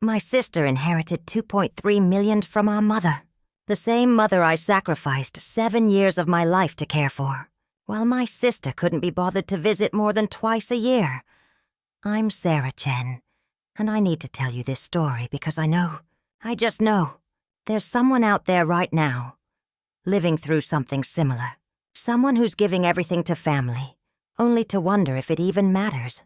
My sister inherited $2.3 million from our mother, the same mother I sacrificed 7 years of my life to care for, while my sister couldn't be bothered to visit more than twice a year. I'm Sarah Chen, and I need to tell you this story because I just know, there's someone out there right now, living through something similar. Someone who's giving everything to family, only to wonder if it even matters.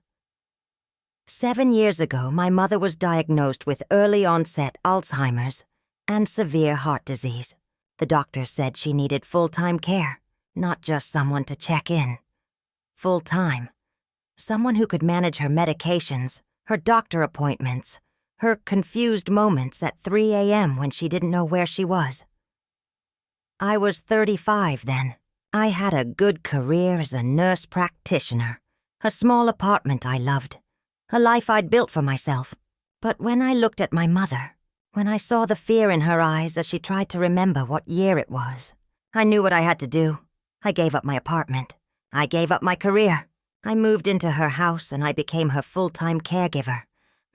7 years ago, my mother was diagnosed with early-onset Alzheimer's and severe heart disease. The doctor said she needed full-time care, not just someone to check in. Full-time. Someone who could manage her medications, her doctor appointments, her confused moments at 3 a.m. when she didn't know where she was. I was 35 then. I had a good career as a nurse practitioner, a small apartment I loved, a life I'd built for myself. But when I looked at my mother, when I saw the fear in her eyes as she tried to remember what year it was, I knew what I had to do. I gave up my apartment. I gave up my career. I moved into her house and I became her full-time caregiver.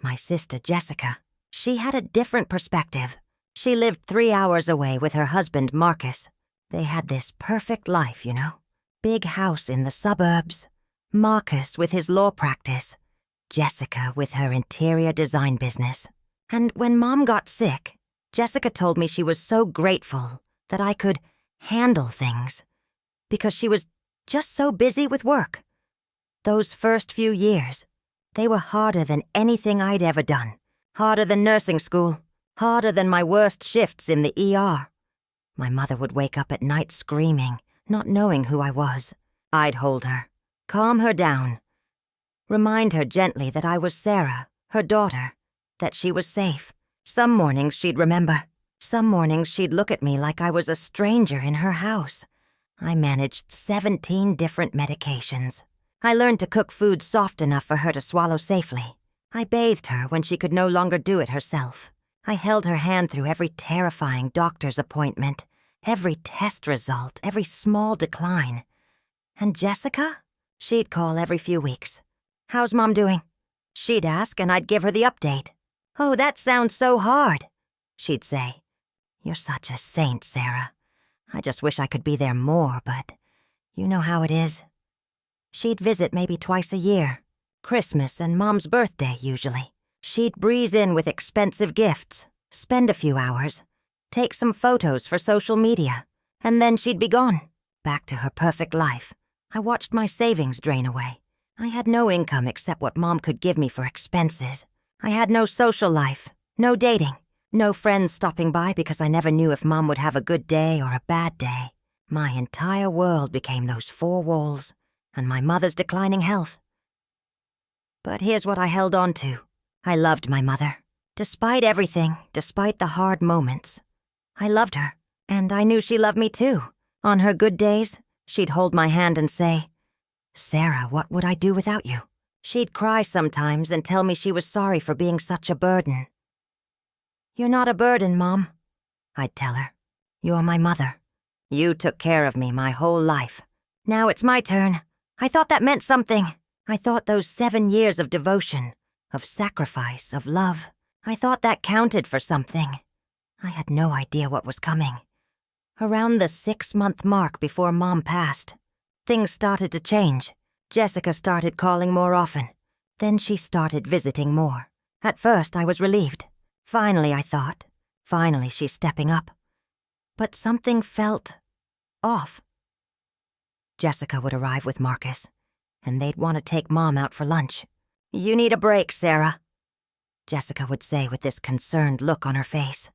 My sister Jessica, she had a different perspective. She lived 3 hours away with her husband Marcus. They had this perfect life, you know. Big house in the suburbs. Marcus with his law practice. Jessica with her interior design business. And when Mom got sick, Jessica told me she was so grateful that I could handle things because she was just so busy with work. Those first few years, they were harder than anything I'd ever done. Harder than nursing school. Harder than my worst shifts in the ER. My mother would wake up at night screaming, not knowing who I was. I'd hold her, calm her down, remind her gently that I was Sarah, her daughter, that she was safe. Some mornings she'd remember. Some mornings she'd look at me like I was a stranger in her house. I managed 17 different medications. I learned to cook food soft enough for her to swallow safely. I bathed her when she could no longer do it herself. I held her hand through every terrifying doctor's appointment, every test result, every small decline. And Jessica? She'd call every few weeks. "How's Mom doing?" She'd ask, and I'd give her the update. "Oh, that sounds so hard," she'd say. "You're such a saint, Sarah. I just wish I could be there more, but you know how it is." She'd visit maybe twice a year. Christmas and Mom's birthday, usually. She'd breeze in with expensive gifts, spend a few hours, take some photos for social media, and then she'd be gone, back to her perfect life. I watched my savings drain away. I had no income except what Mom could give me for expenses. I had no social life, no dating, no friends stopping by because I never knew if Mom would have a good day or a bad day. My entire world became those 4 walls and my mother's declining health. But here's what I held on to. I loved my mother. Despite everything, despite the hard moments, I loved her, and I knew she loved me too. On her good days, she'd hold my hand and say, "Sarah, what would I do without you?" She'd cry sometimes and tell me she was sorry for being such a burden. "You're not a burden, Mom," I'd tell her. "You're my mother. You took care of me my whole life. Now it's my turn." I thought that meant something. I thought those 7 years of devotion, of sacrifice, of love, I thought that counted for something. I had no idea what was coming. Around the 6-month mark before Mom passed, things started to change. Jessica started calling more often. Then she started visiting more. At first, I was relieved. Finally, I thought. Finally, she's stepping up. But something felt off. Jessica would arrive with Marcus, and they'd want to take Mom out for lunch. "You need a break, Sarah," Jessica would say with this concerned look on her face.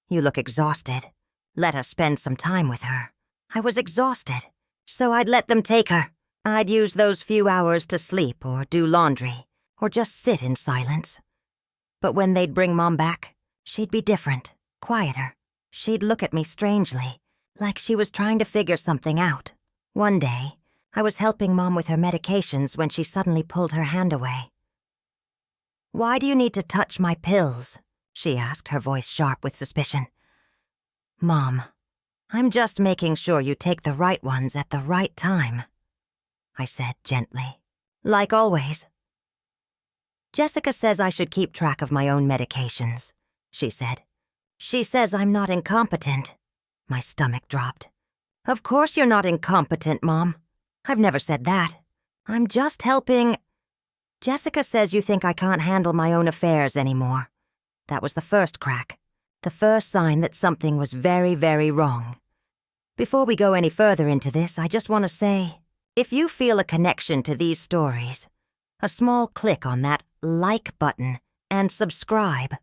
"You look exhausted. Let us spend some time with her." I was exhausted, so I'd let them take her. I'd use those few hours to sleep or do laundry, or just sit in silence. But when they'd bring Mom back, she'd be different, quieter. She'd look at me strangely, like she was trying to figure something out. One day, I was helping Mom with her medications when she suddenly pulled her hand away. "Why do you need to touch my pills?" she asked, her voice sharp with suspicion. "Mom, I'm just making sure you take the right ones at the right time," I said gently. "Like always." Jessica says I should keep track of my own medications, she said. She says I'm not incompetent. My stomach dropped. Of course you're not incompetent, Mom. I've never said that. I'm just helping. Jessica says you think I can't handle my own affairs anymore. That was the first crack. The first sign that something was very, very wrong. Before we go any further into this, I just want to say, if you feel a connection to these stories, a small click on that like button and subscribe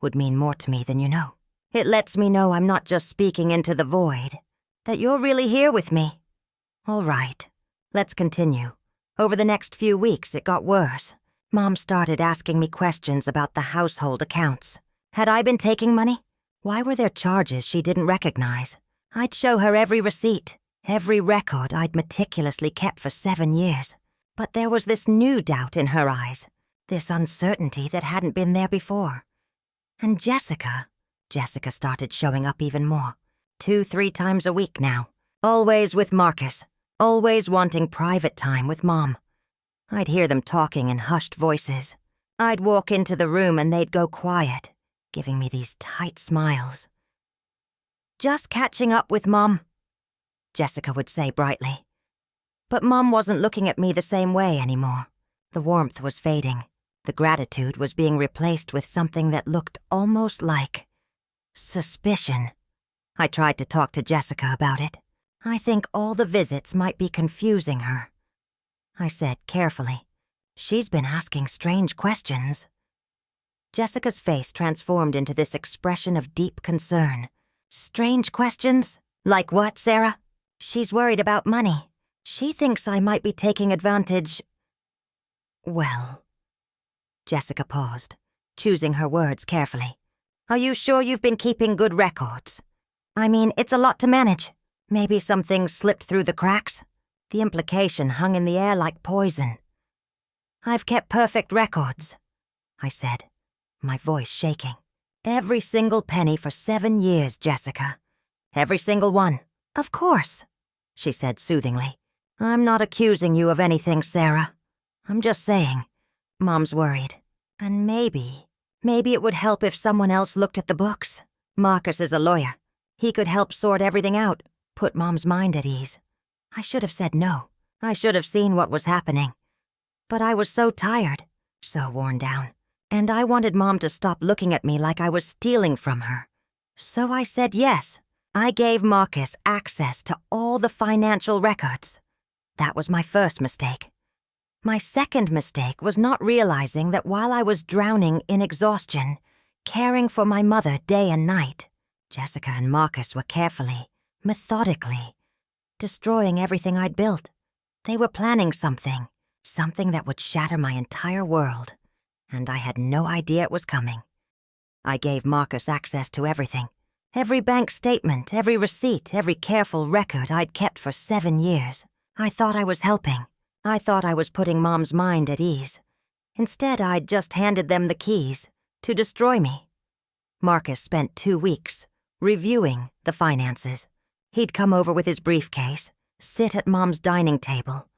would mean more to me than you know. It lets me know I'm not just speaking into the void, that you're really here with me. All right, let's continue. Over the next few weeks, it got worse. Mom started asking me questions about the household accounts. Had I been taking money? Why were there charges she didn't recognize? I'd show her every receipt, every record I'd meticulously kept for 7 years. But there was this new doubt in her eyes, this uncertainty that hadn't been there before. And Jessica started showing up even more. 2-3 times a week now. Always with Marcus. Always wanting private time with Mom. I'd hear them talking in hushed voices. I'd walk into the room and they'd go quiet, giving me these tight smiles. Just catching up with Mom, Jessica would say brightly. But Mom wasn't looking at me the same way anymore. The warmth was fading. The gratitude was being replaced with something that looked almost like suspicion. I tried to talk to Jessica about it. I think all the visits might be confusing her. I said carefully, she's been asking strange questions. Jessica's face transformed into this expression of deep concern. Strange questions? Like what, Sarah? She's worried about money. She thinks I might be taking advantage. Well, Jessica paused, choosing her words carefully. Are you sure you've been keeping good records? I mean, it's a lot to manage. Maybe some things slipped through the cracks. The implication hung in the air like poison. I've kept perfect records, I said, my voice shaking. Every single penny for 7 years, Jessica. Every single one. Of course, she said soothingly. I'm not accusing you of anything, Sarah. I'm just saying, Mom's worried. And maybe it would help if someone else looked at the books. Marcus is a lawyer. He could help sort everything out, put Mom's mind at ease. I should have said no. I should have seen what was happening. But I was so tired, so worn down. And I wanted Mom to stop looking at me like I was stealing from her. So I said yes. I gave Marcus access to all the financial records. That was my first mistake. My second mistake was not realizing that while I was drowning in exhaustion, caring for my mother day and night, Jessica and Marcus were carefully, methodically, destroying everything I'd built. They were planning something that would shatter my entire world, and I had no idea it was coming. I gave Marcus access to everything. Every bank statement, every receipt, every careful record I'd kept for 7 years. I thought I was helping. I thought I was putting Mom's mind at ease. Instead, I'd just handed them the keys to destroy me. Marcus spent 2 weeks reviewing the finances. He'd come over with his briefcase, sit at Mom's dining table,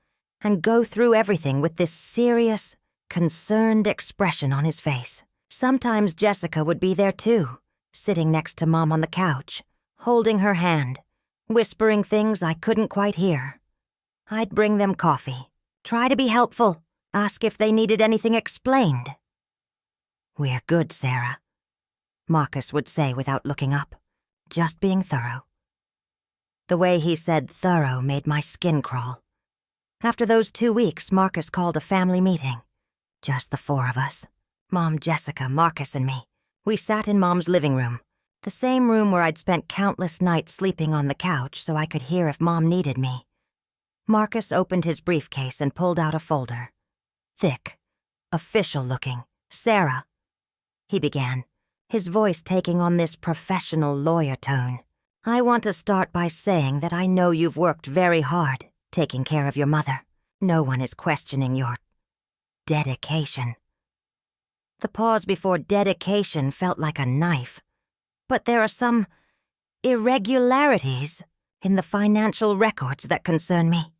and go through everything with this serious, concerned expression on his face. Sometimes Jessica would be there too, sitting next to Mom on the couch, holding her hand, whispering things I couldn't quite hear. I'd bring them coffee, try to be helpful, ask if they needed anything explained. We're good, Sarah, Marcus would say without looking up, just being thorough. The way he said thorough made my skin crawl. After those 2 weeks, Marcus called a family meeting. Just the 4 of us. Mom, Jessica, Marcus, and me. We sat in Mom's living room, the same room where I'd spent countless nights sleeping on the couch so I could hear if Mom needed me. Marcus opened his briefcase and pulled out a folder. Thick, official-looking. Sarah, he began, his voice taking on this professional lawyer tone. I want to start by saying that I know you've worked very hard taking care of your mother. No one is questioning your dedication. The pause before dedication felt like a knife. But there are some irregularities in the financial records that concern me.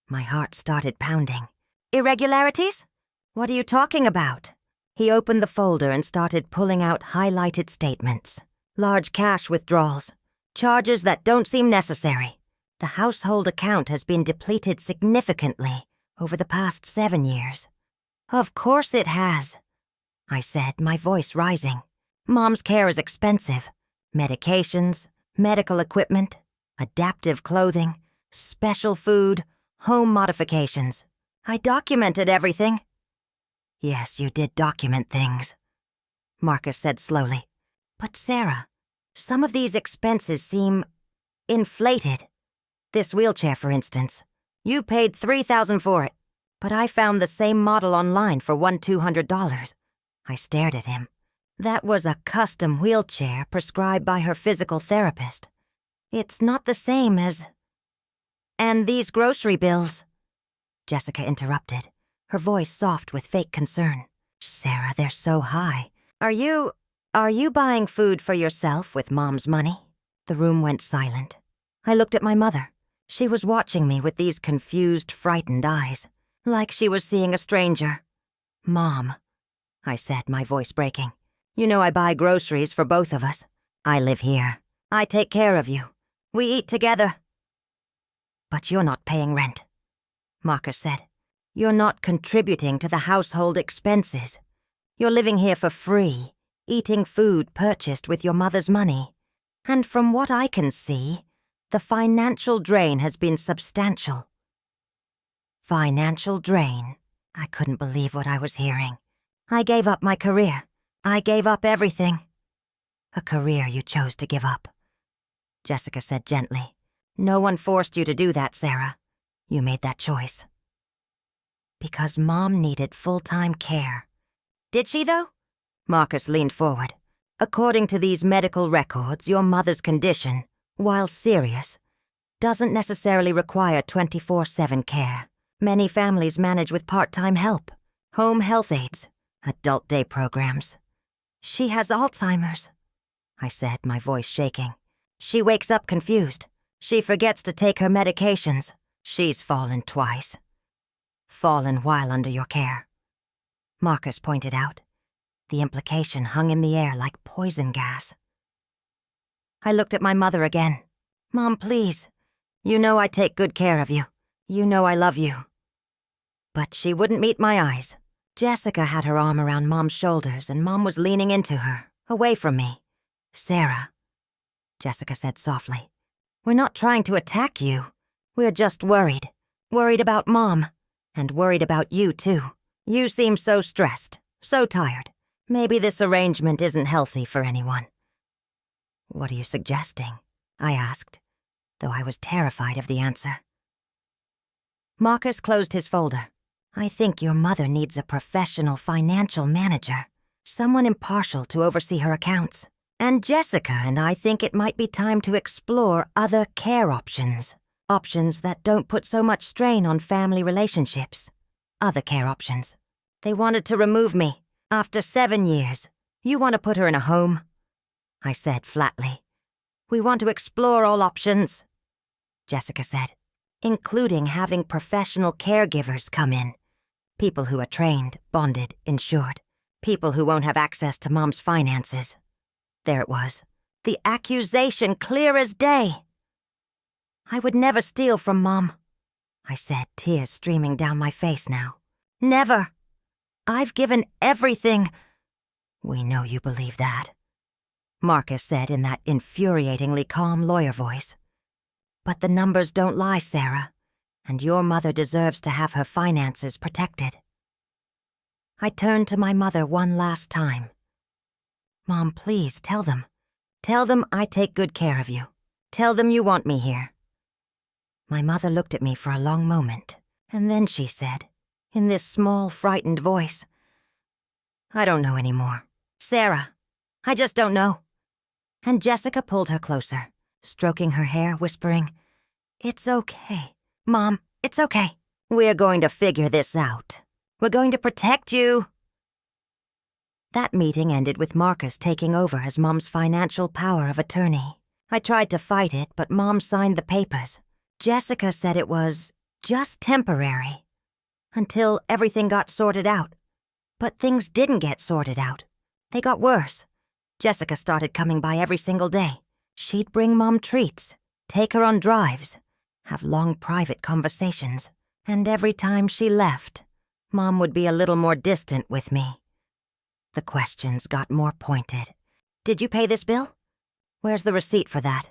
My heart started pounding. Irregularities? What are you talking about? He opened the folder and started pulling out highlighted statements. Large cash withdrawals. Charges that don't seem necessary. The household account has been depleted significantly over the past 7 years. Of course it has, I said, my voice rising. Mom's care is expensive. Medications, medical equipment, adaptive clothing, special food, home modifications. I documented everything. Yes, you did document things, Marcus said slowly. But Sarah, some of these expenses seem inflated. This wheelchair, for instance. You paid $3,000 for it, but I found the same model online for $200. I stared at him. That was a custom wheelchair prescribed by her physical therapist. It's not the same as... And these grocery bills, Jessica interrupted, her voice soft with fake concern. Sarah, they're so high. Are you buying food for yourself with Mom's money? The room went silent. I looked at my mother. She was watching me with these confused, frightened eyes, like she was seeing a stranger. Mom, I said, my voice breaking. You know I buy groceries for both of us. I live here. I take care of you. We eat together. But you're not paying rent, Marcus said. You're not contributing to the household expenses. You're living here for free, eating food purchased with your mother's money. And from what I can see, the financial drain has been substantial. Financial drain? I couldn't believe what I was hearing. I gave up my career. I gave up everything. A career you chose to give up, Jessica said gently. No one forced you to do that, Sarah. You made that choice. Because Mom needed full-time care. Did she, though? Marcus leaned forward. According to these medical records, your mother's condition, while serious, doesn't necessarily require 24/7 care. Many families manage with part-time help, home health aides, adult day programs. She has Alzheimer's, I said, my voice shaking. She wakes up confused. She forgets to take her medications. She's fallen twice. Fallen while under your care, Marcus pointed out. The implication hung in the air like poison gas. I looked at my mother again. Mom, please. You know I take good care of you. You know I love you. But she wouldn't meet my eyes. Jessica had her arm around Mom's shoulders, and Mom was leaning into her, away from me. Sarah, Jessica said softly, we're not trying to attack you. We're just worried. Worried about Mom. And worried about you, too. You seem so stressed, so tired. Maybe this arrangement isn't healthy for anyone. What are you suggesting? I asked, though I was terrified of the answer. Marcus closed his folder. I think your mother needs a professional financial manager, someone impartial to oversee her accounts. And Jessica and I think it might be time to explore other care options. Options that don't put so much strain on family relationships. Other care options. They wanted to remove me. After 7 years. You want to put her in a home? I said flatly. We want to explore all options, Jessica said, including having professional caregivers come in. People who are trained, bonded, insured. People who won't have access to Mom's finances. There it was. The accusation clear as day. I would never steal from Mom, I said, tears streaming down my face now. Never. I've given everything. We know you believe that, Marcus said in that infuriatingly calm lawyer voice. But the numbers don't lie, Sarah, and your mother deserves to have her finances protected. I turned to my mother one last time. Mom, please, tell them. Tell them I take good care of you. Tell them you want me here. My mother looked at me for a long moment, and then she said, in this small, frightened voice, I don't know anymore. Sarah, I just don't know. And Jessica pulled her closer, stroking her hair, whispering, It's okay, Mom, it's okay. We're going to figure this out. We're going to protect you. That meeting ended with Marcus taking over as Mom's financial power of attorney. I tried to fight it, but Mom signed the papers. Jessica said it was just temporary, until everything got sorted out. But things didn't get sorted out. They got worse. Jessica started coming by every single day. She'd bring Mom treats, take her on drives, have long private conversations. And every time she left, Mom would be a little more distant with me. The questions got more pointed. Did you pay this bill? Where's the receipt for that?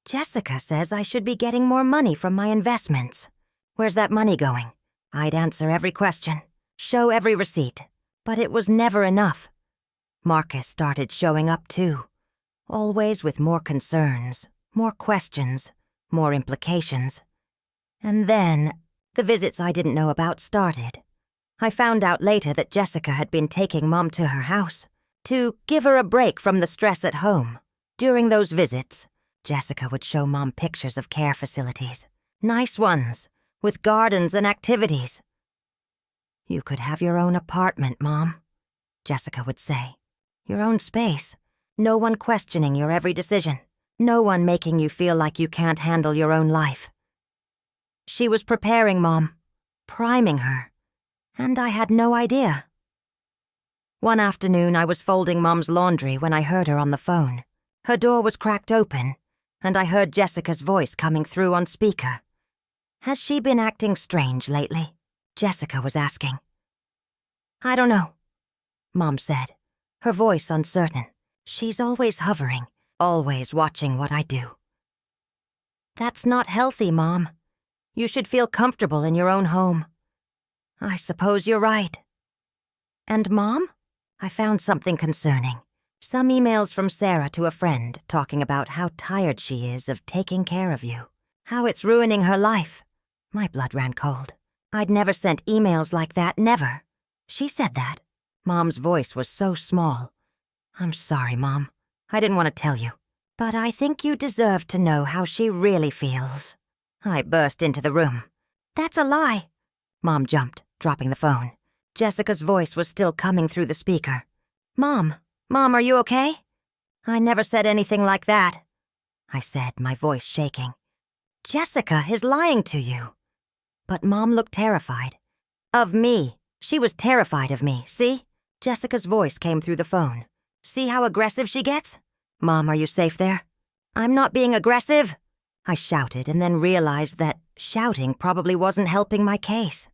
Jessica says I should be getting more money from my investments. Where's that money going? I'd answer every question, show every receipt, but it was never enough. Marcus started showing up too, always with more concerns, more questions, more implications. And then, the visits I didn't know about started. I found out later that Jessica had been taking Mom to her house to give her a break from the stress at home. During those visits, Jessica would show Mom pictures of care facilities, nice ones, with gardens and activities. "You could have your own apartment, Mom," Jessica would say. "Your own space. No one questioning your every decision. No one making you feel like you can't handle your own life." She was preparing Mom, priming her, and I had no idea. One afternoon, I was folding Mom's laundry when I heard her on the phone. Her door was cracked open, and I heard Jessica's voice coming through on speaker. "Has she been acting strange lately?" Jessica was asking. "I don't know," Mom said, her voice uncertain. "She's always hovering, always watching what I do." "That's not healthy, Mom. You should feel comfortable in your own home." "I suppose you're right." "And Mom, I found something concerning. Some emails from Sarah to a friend talking about how tired she is of taking care of you, how it's ruining her life." My blood ran cold. I'd never sent emails like that, never. She said that. Mom's voice was so small. "I'm sorry, Mom. I didn't want to tell you. But I think you deserve to know how she really feels." I burst into the room. "That's a lie." Mom jumped, dropping the phone. Jessica's voice was still coming through the speaker. Mom, are you okay?" "I never said anything like that," I said, my voice shaking. "Jessica is lying to you." But Mom looked terrified. "Of me. She was terrified of me, see?" Jessica's voice came through the phone. "See how aggressive she gets? Mom, are you safe there?" "I'm not being aggressive," I shouted, and then realized that shouting probably wasn't helping my case.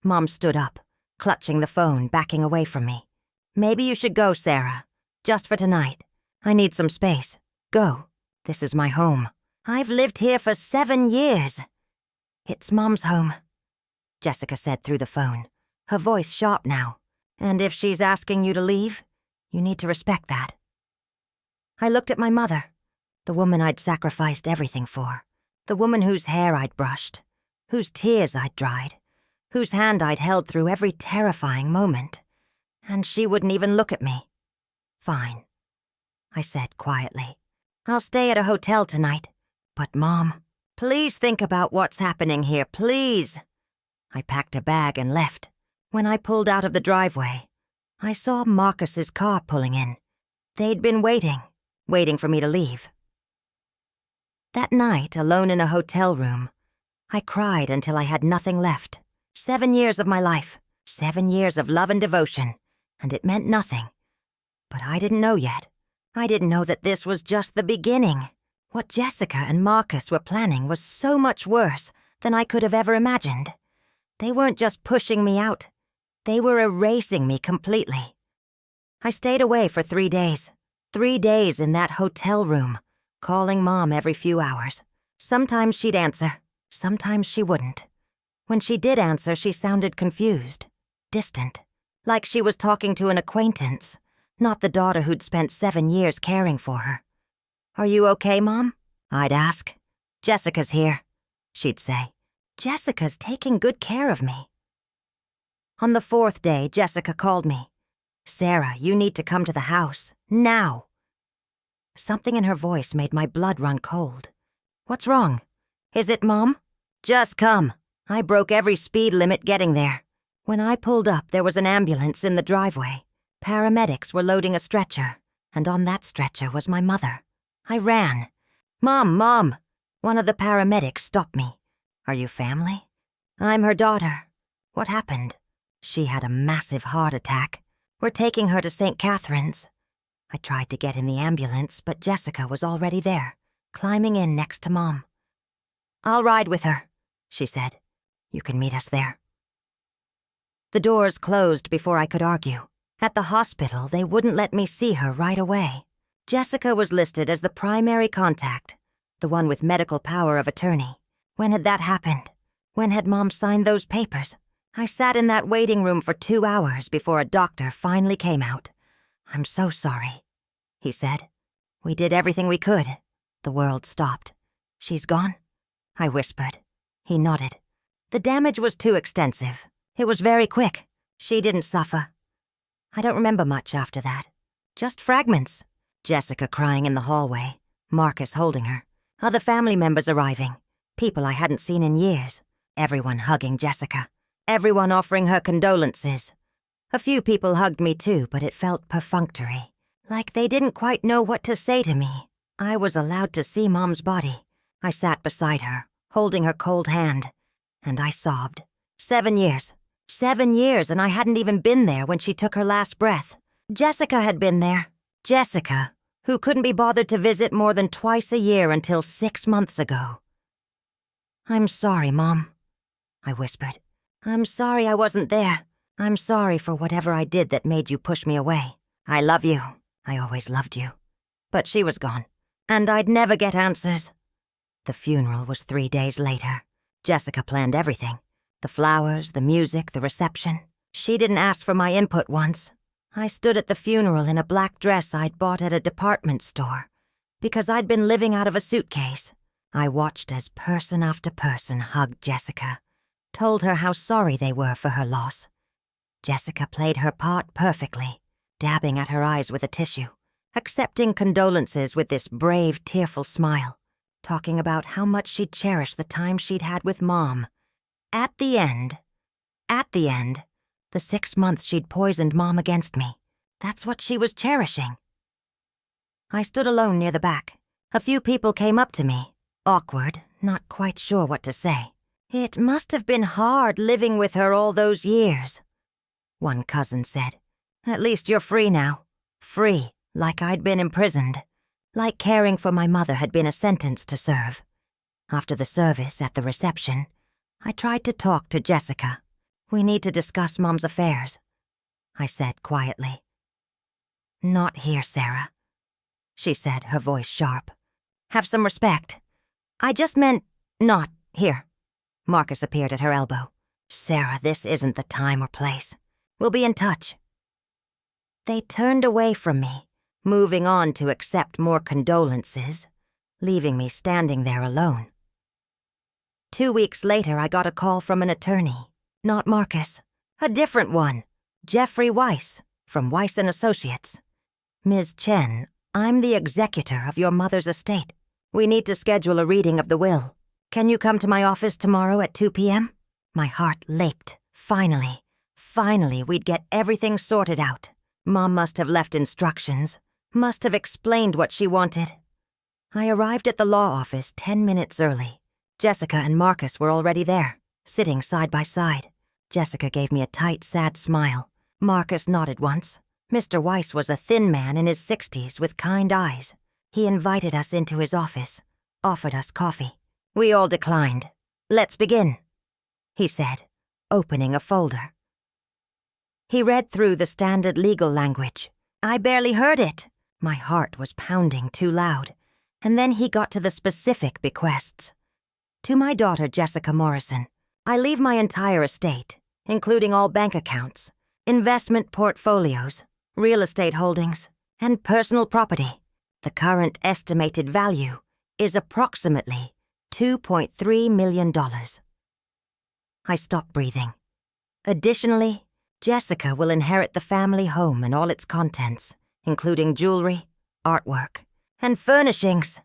Mom stood up, clutching the phone, backing away from me. "Maybe you should go, Sarah. Just for tonight. I need some space. Go. This is my home. I've lived here for 7 years. It's Mom's home," Jessica said through the phone, her voice sharp now. "And if she's asking you to leave, you need to respect that." I looked at my mother, the woman I'd sacrificed everything for, the woman whose hair I'd brushed, whose tears I'd dried, whose hand I'd held through every terrifying moment. And she wouldn't even look at me. "Fine," I said quietly. "I'll stay at a hotel tonight. But Mom, please think about what's happening here, please." I packed a bag and left. When I pulled out of the driveway, I saw Marcus's car pulling in. They'd been waiting for me to leave. That night, alone in a hotel room, I cried until I had nothing left. 7 years of my life, 7 years of love and devotion, and it meant nothing. But I didn't know yet. I didn't know that this was just the beginning. What Jessica and Marcus were planning was so much worse than I could have ever imagined. They weren't just pushing me out. They were erasing me completely. I stayed away for 3 days. 3 days in that hotel room, calling Mom every few hours. Sometimes she'd answer, sometimes she wouldn't. When she did answer, she sounded confused, distant, like she was talking to an acquaintance, not the daughter who'd spent 7 years caring for her. "Are you okay, Mom?" I'd ask. "Jessica's here," she'd say. "Jessica's taking good care of me." On the 4th day, Jessica called me. "Sarah, you need to come to the house, now." Something in her voice made my blood run cold. "What's wrong? Is it Mom?" "Just come." I broke every speed limit getting there. When I pulled up, there was an ambulance in the driveway. Paramedics were loading a stretcher, and on that stretcher was my mother. I ran. Mom! One of the paramedics stopped me. "Are you family?" "I'm her daughter." "What happened?" She had a massive heart attack. We're taking her to St. Catherine's. I tried to get in the ambulance, but Jessica was already there, climbing in next to Mom. "I'll ride with her," she said. "You can meet us there." The doors closed before I could argue. At the hospital, they wouldn't let me see her right away. Jessica was listed as the primary contact, the one with medical power of attorney. When had that happened? When had Mom signed those papers? I sat in that waiting room for 2 hours before a doctor finally came out. "I'm so sorry," he said. "We did everything we could." The world stopped. "She's gone?" I whispered. He nodded. "The damage was too extensive. It was very quick. She didn't suffer." I don't remember much after that. Just fragments. Jessica crying in the hallway, Marcus holding her, other family members arriving, people I hadn't seen in years, everyone hugging Jessica, everyone offering her condolences. A few people hugged me too, but it felt perfunctory, like they didn't quite know what to say to me. I was allowed to see Mom's body. I sat beside her, holding her cold hand, and I sobbed. 7 years. 7 years, and I hadn't even been there when she took her last breath. Jessica had been there. Jessica, who couldn't be bothered to visit more than twice a year until 6 months ago. "I'm sorry, Mom," I whispered. "I'm sorry I wasn't there. I'm sorry for whatever I did that made you push me away. I love you. I always loved you." But she was gone, and I'd never get answers. The funeral was 3 days later. Jessica planned everything. The flowers, the music, the reception. She didn't ask for my input once. I stood at the funeral in a black dress I'd bought at a department store because I'd been living out of a suitcase. I watched as person after person hugged Jessica, told her how sorry they were for her loss. Jessica played her part perfectly, dabbing at her eyes with a tissue, accepting condolences with this brave, tearful smile, talking about how much she'd cherished the time she'd had with Mom. At the end, the 6 months she'd poisoned Mom against me, that's what she was cherishing. I stood alone near the back. A few people came up to me, awkward, not quite sure what to say. "It must have been hard living with her all those years," one cousin said. "At least you're free now. Free, like I'd been imprisoned. Like caring for my mother had been a sentence to serve." After the service at the reception, I tried to talk to Jessica. "We need to discuss Mom's affairs," I said quietly. "Not here, Sarah," she said, her voice sharp. "Have some respect. I just meant not here." Marcus appeared at her elbow. "Sarah, this isn't the time or place. We'll be in touch." They turned away from me, moving on to accept more condolences, leaving me standing there alone. 2 weeks later, I got a call from an attorney. Not Marcus. A different one. Jeffrey Weiss, from Weiss & Associates. "Ms. Chen, I'm the executor of your mother's estate. We need to schedule a reading of the will. Can you come to my office tomorrow at 2 p.m.? My heart leaped. Finally, we'd get everything sorted out. Mom must have left instructions, must have explained what she wanted. I arrived at the law office 10 minutes early. Jessica and Marcus were already there, sitting side by side. Jessica gave me a tight, sad smile. Marcus nodded once. Mr. Weiss was a thin man in his 60s with kind eyes. He invited us into his office, offered us coffee. We all declined. "Let's begin," he said, opening a folder. He read through the standard legal language. I barely heard it. My heart was pounding too loud. And then he got to the specific bequests. "To my daughter, Jessica Morrison, I leave my entire estate, including all bank accounts, investment portfolios, real estate holdings, and personal property. The current estimated value is approximately $2.3 million. I stopped breathing. Additionally, Jessica will inherit the family home and all its contents, including jewelry, artwork, and furnishings.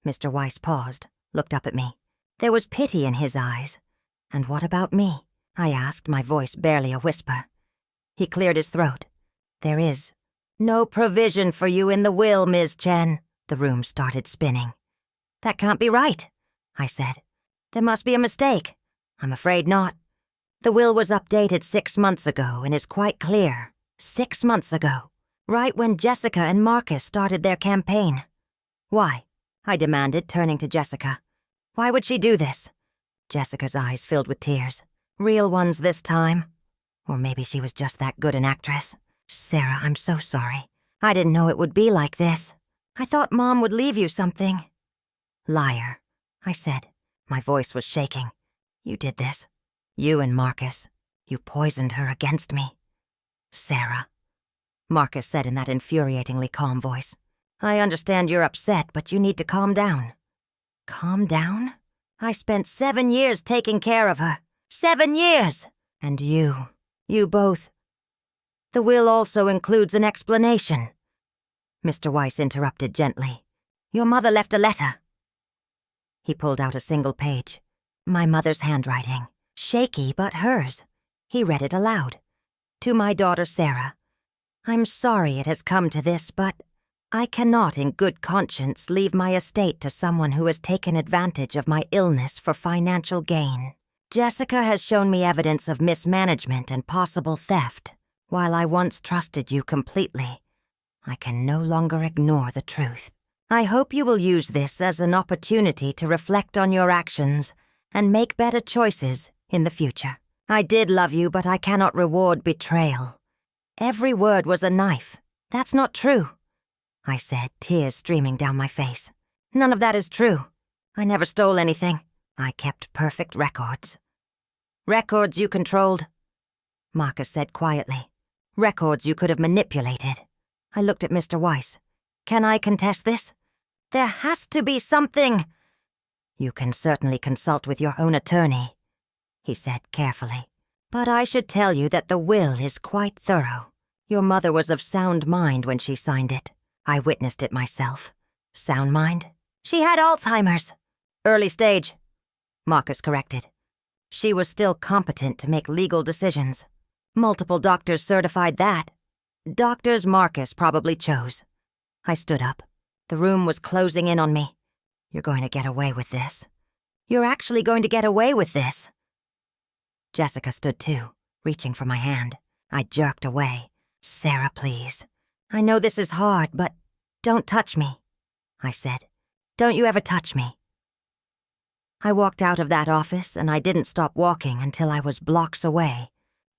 Mr. Weiss paused, looked up at me. There was pity in his eyes. "And what about me?" I asked, my voice barely a whisper. He cleared his throat. "There is no provision for you in the will, Ms. Chen." The room started spinning. "That can't be right," I said. "There must be a mistake." "I'm afraid not." The will was updated 6 months ago and is quite clear. 6 months ago, right when Jessica and Marcus started their campaign. Why? I demanded, turning to Jessica. Why would she do this? Jessica's eyes filled with tears. Real ones this time. Or maybe she was just that good an actress. Sarah, I'm so sorry. I didn't know it would be like this. I thought Mom would leave you something. Liar, I said. My voice was shaking. You did this. You and Marcus. You poisoned her against me. Sarah, Marcus said in that infuriatingly calm voice. I understand you're upset, but you need to calm down. Calm down? I spent 7 years taking care of her. 7 years! And you both. The will also includes an explanation. Mr. Weiss interrupted gently. Your mother left a letter. He pulled out a single page. My mother's handwriting. Shaky, but hers. He read it aloud. To my daughter Sarah. I'm sorry it has come to this, but I cannot in good conscience leave my estate to someone who has taken advantage of my illness for financial gain. Jessica has shown me evidence of mismanagement and possible theft. While I once trusted you completely, I can no longer ignore the truth. I hope you will use this as an opportunity to reflect on your actions and make better choices in the future. I did love you, but I cannot reward betrayal. Every word was a knife. That's not true, I said, tears streaming down my face. None of that is true. I never stole anything. I kept perfect records. Records you controlled, Marcus said quietly. Records you could have manipulated. I looked at Mr. Weiss. Can I contest this? There has to be something. You can certainly consult with your own attorney, he said carefully. But I should tell you that the will is quite thorough. Your mother was of sound mind when she signed it. I witnessed it myself. Sound mind? She had Alzheimer's. Early stage, Marcus corrected. She was still competent to make legal decisions. Multiple doctors certified that. Doctors Marcus probably chose. I stood up. The room was closing in on me. You're going to get away with this. You're actually going to get away with this. Jessica stood too, reaching for my hand. I jerked away. Sarah, please. I know this is hard, but don't touch me, I said. Don't you ever touch me. I walked out of that office, and I didn't stop walking until I was blocks away.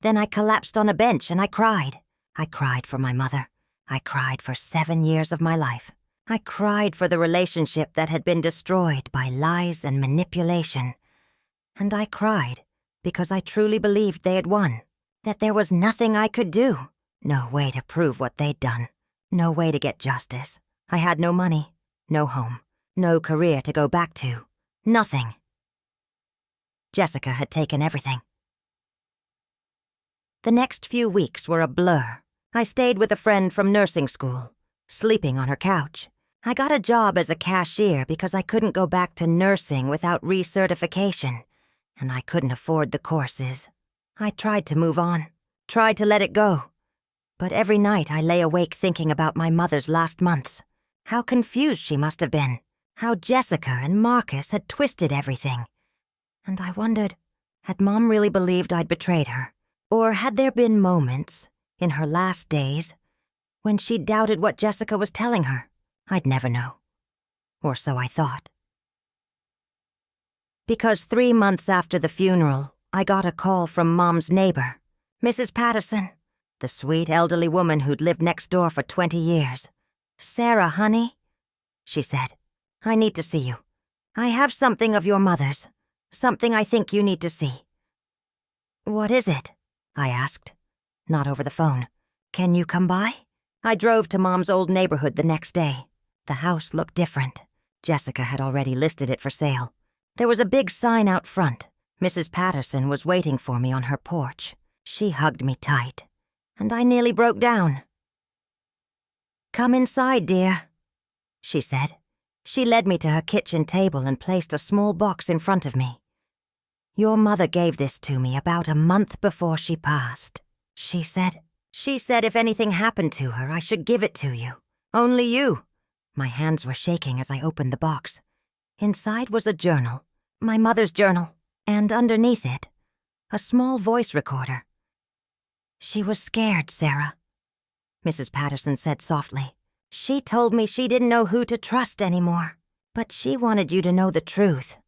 Then I collapsed on a bench and I cried. I cried for my mother. I cried for 7 years of my life. I cried for the relationship that had been destroyed by lies and manipulation. And I cried because I truly believed they had won, that there was nothing I could do, no way to prove what they'd done, no way to get justice. I had no money, no home, no career to go back to, nothing. Jessica had taken everything. The next few weeks were a blur. I stayed with a friend from nursing school, sleeping on her couch. I got a job as a cashier because I couldn't go back to nursing without recertification, and I couldn't afford the courses. I tried to move on, tried to let it go. But every night I lay awake thinking about my mother's last months. How confused she must have been. How Jessica and Marcus had twisted everything. And I wondered, had Mom really believed I'd betrayed her? Or had there been moments, in her last days, when she doubted what Jessica was telling her? I'd never know. Or so I thought. Because 3 months after the funeral, I got a call from Mom's neighbor, Mrs. Patterson, the sweet elderly woman who'd lived next door for 20 years. Sarah, honey, she said, I need to see you. I have something of your mother's, something I think you need to see. What is it? I asked. Not over the phone. Can you come by? I drove to Mom's old neighborhood the next day. The house looked different. Jessica had already listed it for sale. There was a big sign out front. Mrs. Patterson was waiting for me on her porch. She hugged me tight, and I nearly broke down. Come inside, dear, she said. She led me to her kitchen table and placed a small box in front of me. Your mother gave this to me about a month before she passed, she said. She said if anything happened to her, I should give it to you. Only you. My hands were shaking as I opened the box. Inside was a journal, my mother's journal, and underneath it, a small voice recorder. "She was scared, Sarah," Mrs. Patterson said softly. "She told me she didn't know who to trust anymore, but she wanted you to know the truth."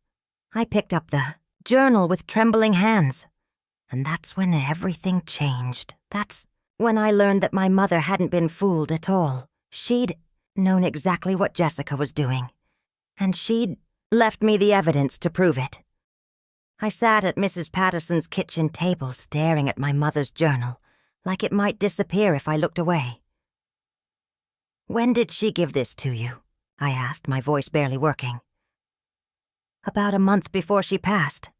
I picked up the journal with trembling hands, and that's when everything changed. That's when I learned that my mother hadn't been fooled at all. She'd known exactly what Jessica was doing, and she'd left me the evidence to prove it. I sat at Mrs. Patterson's kitchen table staring at my mother's journal, like it might disappear if I looked away. "When did she give this to you?" I asked, my voice barely working. "About a month before she passed,"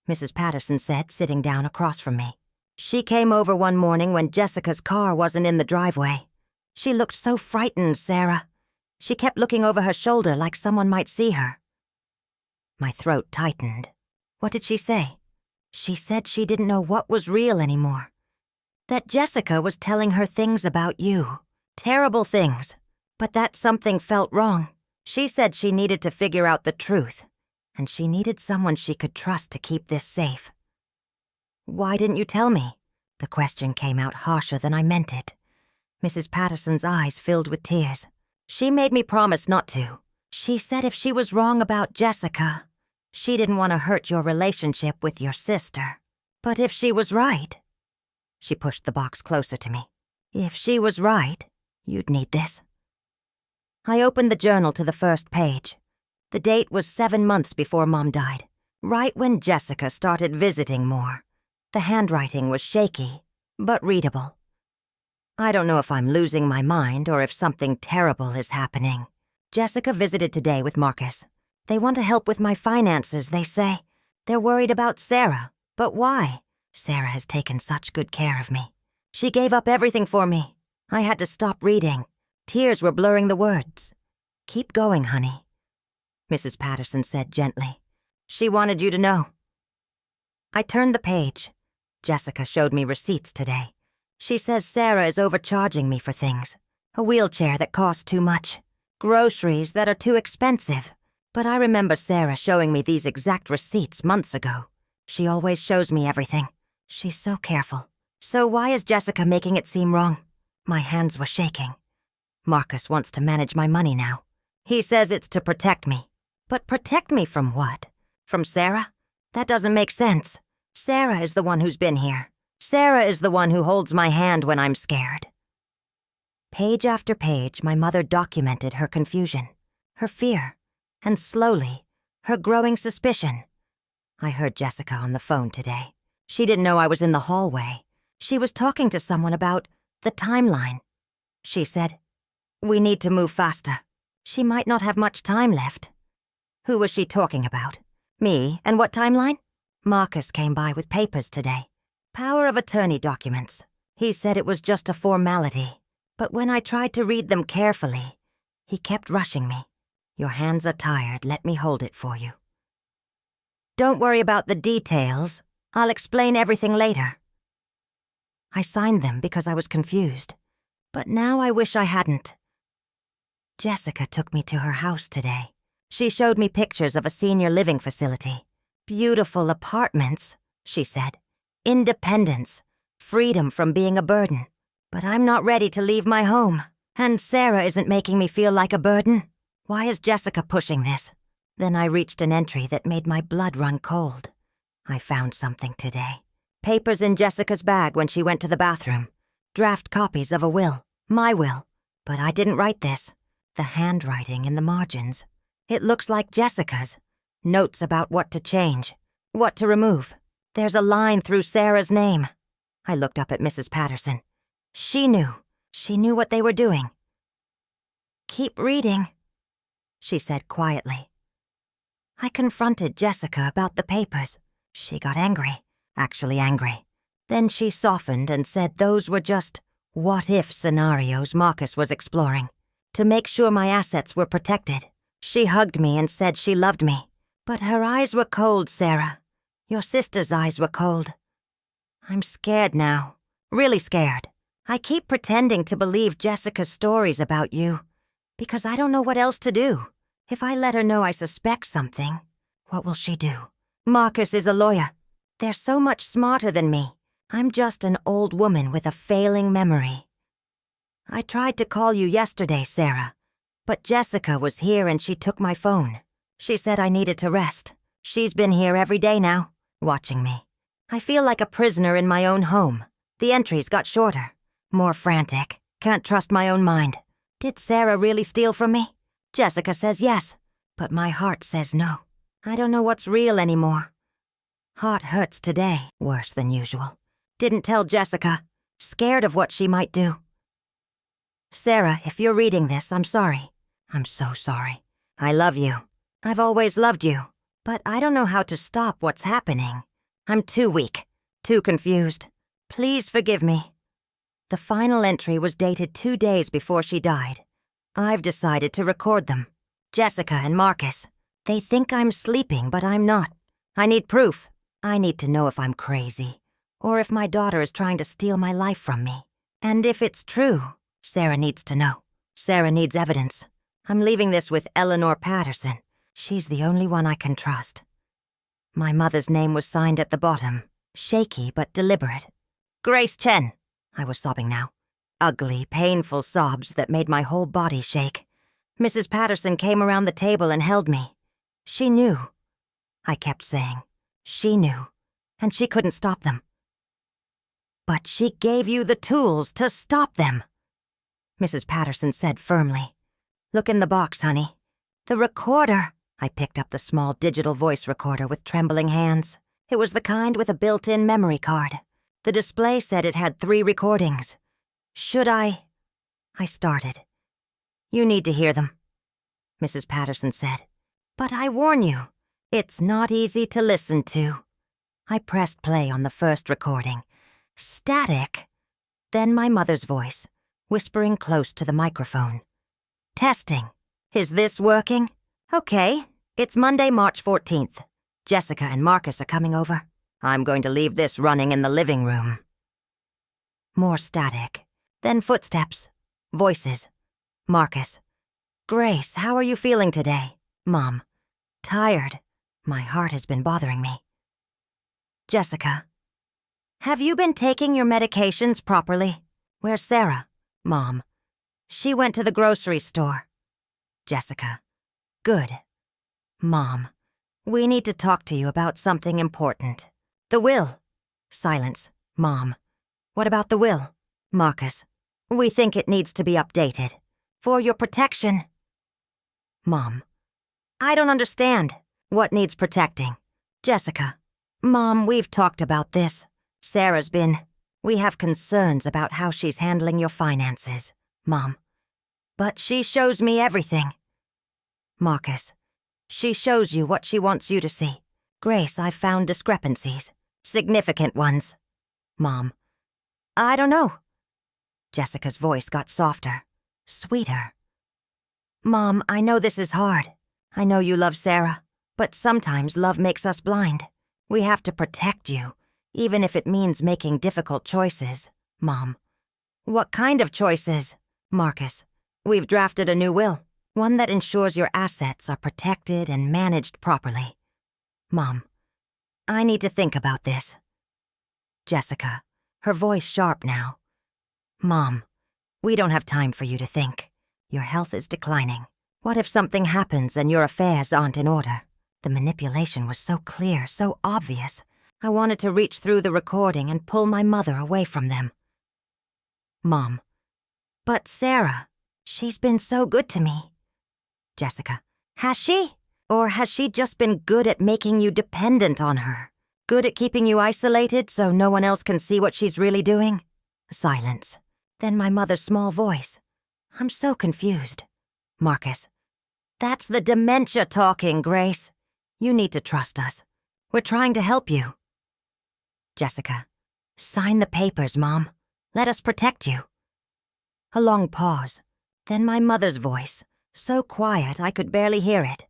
Mrs. Patterson said, sitting down across from me. "She came over one morning when Jessica's car wasn't in the driveway. She looked so frightened, Sarah. She kept looking over her shoulder like someone might see her." My throat tightened. What did she say? She said she didn't know what was real anymore. That Jessica was telling her things about you. Terrible things. But that something felt wrong. She said she needed to figure out the truth, and she needed someone she could trust to keep this safe. "Why didn't you tell me?" The question came out harsher than I meant it. Mrs. Patterson's eyes filled with tears. "She made me promise not to. She said if she was wrong about Jessica, she didn't want to hurt your relationship with your sister. But if she was right," she pushed the box closer to me, "if she was right, you'd need this." I opened the journal to the first page. The date was 7 months before Mom died, right when Jessica started visiting more. The handwriting was shaky, but readable. I don't know if I'm losing my mind or if something terrible is happening. Jessica visited today with Marcus. They want to help with my finances, they say. They're worried about Sarah. But why? Sarah has taken such good care of me. She gave up everything for me. I had to stop reading. Tears were blurring the words. "Keep going, honey," Mrs. Patterson said gently. "She wanted you to know." I turned the page. Jessica showed me receipts today. She says Sarah is overcharging me for things. A wheelchair that costs too much. Groceries that are too expensive. But I remember Sarah showing me these exact receipts months ago. She always shows me everything. She's so careful. So why is Jessica making it seem wrong? My hands were shaking. Marcus wants to manage my money now. He says it's to protect me. But protect me from what? From Sarah? That doesn't make sense. Sarah is the one who's been here. Sarah is the one who holds my hand when I'm scared. Page after page, my mother documented her confusion, her fear, and slowly, her growing suspicion. I heard Jessica on the phone today. She didn't know I was in the hallway. She was talking to someone about the timeline. She said, "We need to move faster. She might not have much time left." Who was she talking about? Me, and what timeline? Marcus came by with papers today. Power of attorney documents. He said it was just a formality. But when I tried to read them carefully, he kept rushing me. "Your hands are tired. Let me hold it for you." "Don't worry about the details. I'll explain everything later." I signed them because I was confused. But now I wish I hadn't. Jessica took me to her house today. She showed me pictures of a senior living facility. "Beautiful apartments," she said. "Independence. Freedom from being a burden. But I'm not ready to leave my home. And Sarah isn't making me feel like a burden. Why is Jessica pushing this?" Then I reached an entry that made my blood run cold. I found something today. Papers in Jessica's bag when she went to the bathroom. Draft copies of a will. My will. But I didn't write this. The handwriting in the margins. It looks like Jessica's. Notes about what to change. What to remove. There's a line through Sarah's name. I looked up at Mrs. Patterson. She knew. She knew what they were doing. "Keep reading," she said quietly. I confronted Jessica about the papers. She got angry, actually angry. Then she softened and said those were just what-if scenarios Marcus was exploring, to make sure my assets were protected. She hugged me and said she loved me. But her eyes were cold, Sarah. Your sister's eyes were cold. I'm scared now, really scared. I keep pretending to believe Jessica's stories about you, because I don't know what else to do. If I let her know I suspect something, what will she do? Marcus is a lawyer. They're so much smarter than me. I'm just an old woman with a failing memory. I tried to call you yesterday, Sarah, but Jessica was here and she took my phone. She said I needed to rest. She's been here every day now, watching me. I feel like a prisoner in my own home. The entries got shorter, more frantic. Can't trust my own mind. Did Sarah really steal from me? Jessica says yes, but my heart says no. I don't know what's real anymore. Heart hurts today, worse than usual. Didn't tell Jessica. Scared of what she might do. Sarah, if you're reading this, I'm sorry. I'm so sorry. I love you. I've always loved you. But I don't know how to stop what's happening. I'm too weak, too confused. Please forgive me. The final entry was dated 2 days before she died. I've decided to record them. Jessica and Marcus. They think I'm sleeping, but I'm not. I need proof. I need to know if I'm crazy, or if my daughter is trying to steal my life from me. And if it's true, Sarah needs to know. Sarah needs evidence. I'm leaving this with Eleanor Patterson. She's the only one I can trust. My mother's name was signed at the bottom, shaky but deliberate. Grace Chen. I was sobbing now. Ugly, painful sobs that made my whole body shake. Mrs. Patterson came around the table and held me. She knew. I kept saying, she knew, and she couldn't stop them. But she gave you the tools to stop them, Mrs. Patterson said firmly. Look in the box, honey. The recorder. I picked up the small digital voice recorder with trembling hands. It was the kind with a built-in memory card. The display said it had 3 recordings. Should I started. You need to hear them, Mrs. Patterson said. But I warn you, it's not easy to listen to. I pressed play on the first recording. Static. Then my mother's voice, whispering close to the microphone. Testing. Is this working? Okay. It's Monday, March 14th. Jessica and Marcus are coming over. I'm going to leave this running in the living room. More static. Then footsteps. Voices. Marcus. Grace, how are you feeling today? Mom. Tired. My heart has been bothering me. Jessica. Have you been taking your medications properly? Where's Sarah? Mom. She went to the grocery store. Jessica. Good. Mom. We need to talk to you about something important. The will. Silence. Mom. What about the will? Marcus. We think it needs to be updated. For your protection. Mom. I don't understand. What needs protecting? Jessica. Mom, we've talked about this. Sarah's been. We have concerns about how she's handling your finances. Mom. But she shows me everything. Marcus. She shows you what she wants you to see. Grace, I've found discrepancies. Significant ones. Mom. I don't know. Jessica's voice got softer, sweeter. Mom, I know this is hard. I know you love Sarah, but sometimes love makes us blind. We have to protect you, even if it means making difficult choices. Mom. What kind of choices? Marcus. We've drafted a new will, one that ensures your assets are protected and managed properly. Mom. I need to think about this. Jessica, her voice sharp now. Mom, we don't have time for you to think. Your health is declining. What if something happens and your affairs aren't in order? The manipulation was so clear, so obvious. I wanted to reach through the recording and pull my mother away from them. Mom. But Sarah, she's been so good to me. Jessica. Has she? Or has she just been good at making you dependent on her? Good at keeping you isolated so no one else can see what she's really doing? Silence. Then my mother's small voice. I'm so confused. Marcus. That's the dementia talking, Grace. You need to trust us. We're trying to help you. Jessica. Sign the papers, Mom. Let us protect you. A long pause. Then my mother's voice, so quiet I could barely hear it.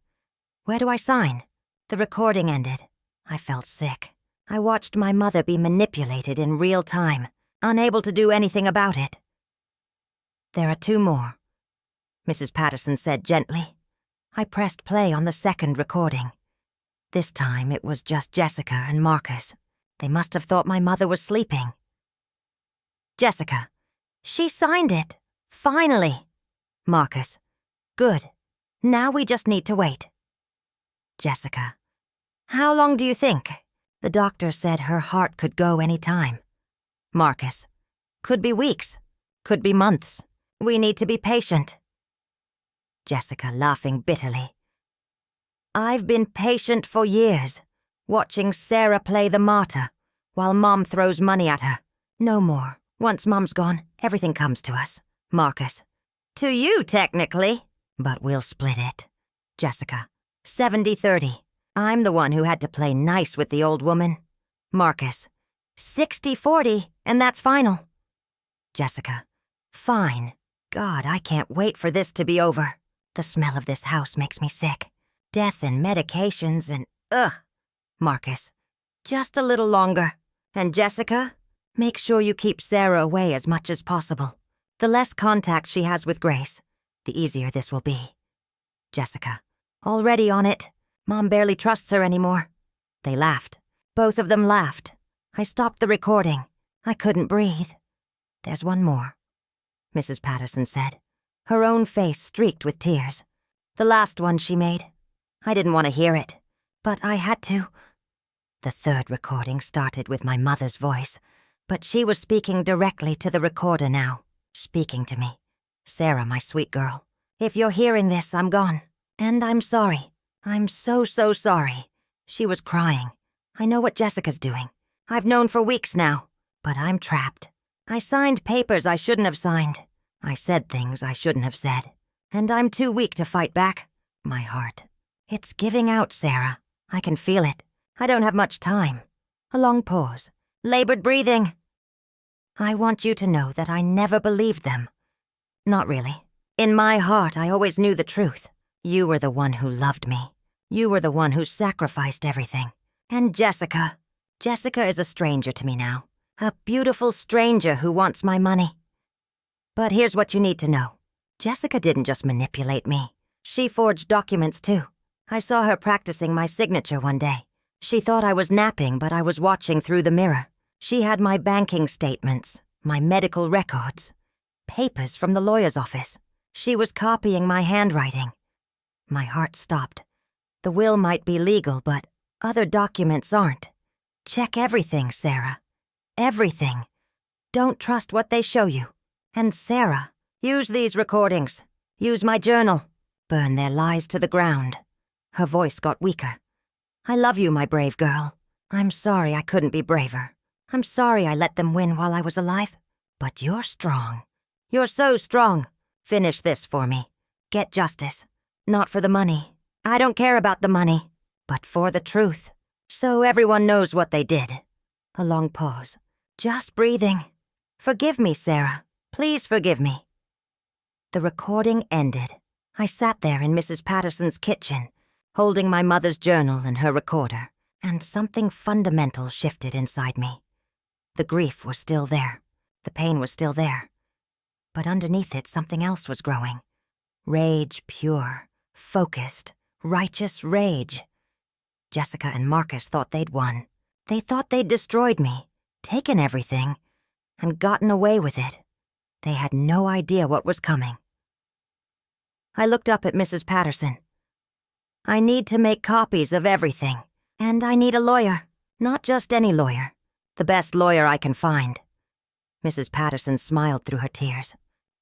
Where do I sign? The recording ended. I felt sick. I watched my mother be manipulated in real time, unable to do anything about it. There are 2 more, Mrs. Patterson said gently. I pressed play on the second recording. This time it was just Jessica and Marcus. They must have thought my mother was sleeping. Jessica. She signed it. Finally. Marcus. Good. Now we just need to wait. Jessica. How long do you think? The doctor said her heart could go any time. Marcus. Could be weeks. Could be months. We need to be patient. Jessica, laughing bitterly. I've been patient for years, watching Sarah play the martyr, while Mom throws money at her. No more. Once Mom's gone, everything comes to us. Marcus. To you, technically. But we'll split it. Jessica. 70-30. I'm the one who had to play nice with the old woman. Marcus. 60-40, and that's final. Jessica. Fine. God, I can't wait for this to be over. The smell of this house makes me sick. Death and medications and ugh. Marcus. Just a little longer. And Jessica, make sure you keep Sarah away as much as possible. The less contact she has with Grace, the easier this will be. Jessica. Already on it. Mom barely trusts her anymore. They laughed. Both of them laughed. I stopped the recording. I couldn't breathe. There's one more, Mrs. Patterson said, her own face streaked with tears. The last one she made. I didn't want to hear it, but I had to. The third recording started with my mother's voice, but she was speaking directly to the recorder now, speaking to me. Sarah, my sweet girl, if you're hearing this, I'm gone. And I'm sorry. I'm so sorry. She was crying. I know what Jessica's doing. I've known for weeks now, but I'm trapped. I signed papers I shouldn't have signed. I said things I shouldn't have said. And I'm too weak to fight back. My heart. It's giving out, Sarah. I can feel it. I don't have much time. A long pause. Labored breathing. I want you to know that I never believed them. Not really. In my heart, I always knew the truth. You were the one who loved me. You were the one who sacrificed everything. And Jessica. Jessica is a stranger to me now. A beautiful stranger who wants my money. But here's what you need to know. Jessica didn't just manipulate me. She forged documents too. I saw her practicing my signature one day. She thought I was napping, but I was watching through the mirror. She had my banking statements, my medical records, papers from the lawyer's office. She was copying my handwriting. My heart stopped. The will might be legal, but other documents aren't. Check everything, Sarah. Everything. Don't trust what they show you. And Sarah, use these recordings. Use my journal. Burn their lies to the ground. Her voice got weaker. I love you, my brave girl. I'm sorry I couldn't be braver. I'm sorry I let them win while I was alive. But you're strong. You're so strong. Finish this for me. Get justice. Not for the money. I don't care about the money. But for the truth. So everyone knows what they did. A long pause. Just breathing. Forgive me, Sarah. Please forgive me. The recording ended. I sat there in Mrs. Patterson's kitchen, holding my mother's journal and her recorder, and something fundamental shifted inside me. The grief was still there. The pain was still there. But underneath it, something else was growing. Rage, pure, focused, righteous rage. Jessica and Marcus thought they'd won. They thought they'd destroyed me, taken everything, and gotten away with it. They had no idea what was coming. I looked up at Mrs. Patterson. I need to make copies of everything, and I need a lawyer. Not just any lawyer. The best lawyer I can find. Mrs. Patterson smiled through her tears.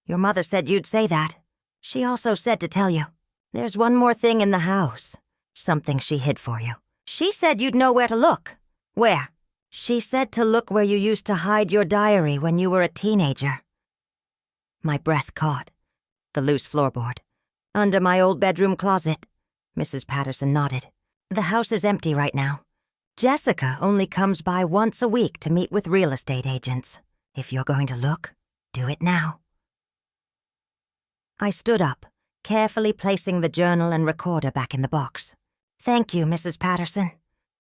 Your mother said you'd say that. She also said to tell you. There's one more thing in the house. Something she hid for you. She said you'd know where to look. Where? She said to look where you used to hide your diary when you were a teenager. My breath caught. The loose floorboard. Under my old bedroom closet. Mrs. Patterson nodded. The house is empty right now. Jessica only comes by once a week to meet with real estate agents. If you're going to look, do it now. I stood up, carefully placing the journal and recorder back in the box. Thank you, Mrs. Patterson.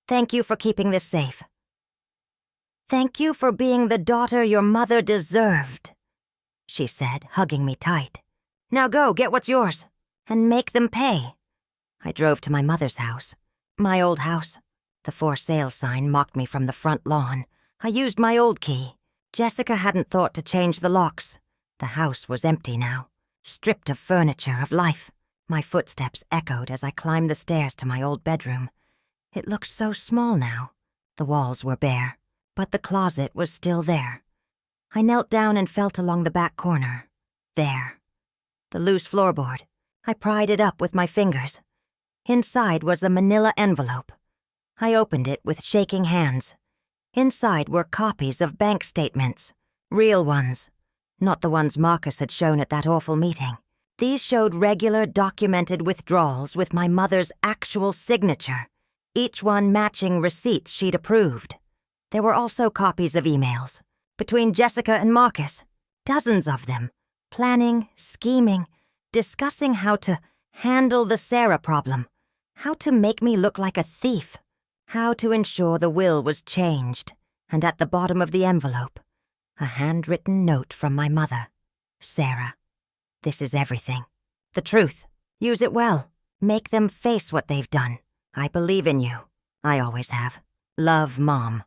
Thank you for keeping this safe. Thank you for being the daughter your mother deserved, she said, hugging me tight. Now go, get what's yours, and make them pay. I drove to my mother's house, my old house. The for sale sign mocked me from the front lawn. I used my old key. Jessica hadn't thought to change the locks. The house was empty now, stripped of furniture, of life. My footsteps echoed as I climbed the stairs to my old bedroom. It looked so small now. The walls were bare, but the closet was still there. I knelt down and felt along the back corner. There. The loose floorboard. I pried it up with my fingers. Inside was a manila envelope. I opened it with shaking hands. Inside were copies of bank statements. Real ones. Not the ones Marcus had shown at that awful meeting. These showed regular documented withdrawals with my mother's actual signature, each one matching receipts she'd approved. There were also copies of emails. Between Jessica and Marcus. Dozens of them. Planning, scheming, discussing how to handle the Sarah problem. How to make me look like a thief. How to ensure the will was changed. And at the bottom of the envelope, a handwritten note from my mother. Sarah, this is everything. The truth. Use it well. Make them face what they've done. I believe in you. I always have. Love, Mom.